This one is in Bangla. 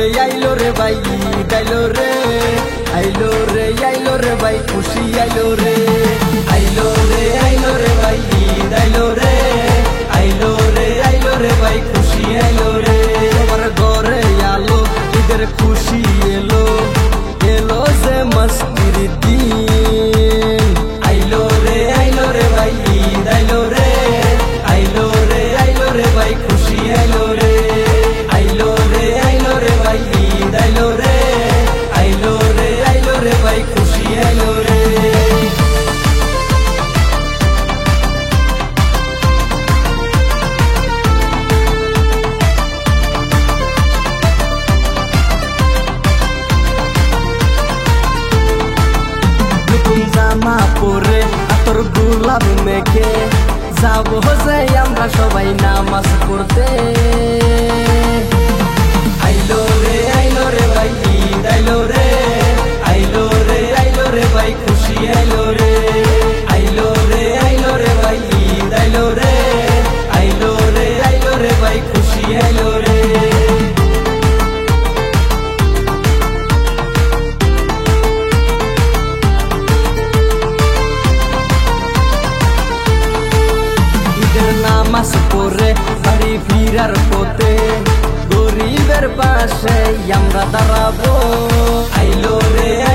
আইলো রে ভাই গাইলো রে আইলো রে ভাই খুশি আইলো রে ভাই আইলো রে আইলো রে ভাই খুশি আইলো রে আমার ঘরে আলো ঈদের খুশি এলো যে মস্তির দিন আইলো রে ভাই আইলো রে ভাই খুশি আইলো রে ভাই আইলো রে ভাই খুশি আইলো রে জামা পরে আতর গোলাপ মেখে যাবো যাই আমরা সবাই নামাজ পড়তে আইলো রে ভাই আইলো রে ভাই খুশি আইলো রে ভাই আইলো রে ভাই খুশি আইলো রে নামাজ পড়ে বাড়ি ফিরার পথে গরিবের পাশে আমরা দাঁড়াবো আইলো রে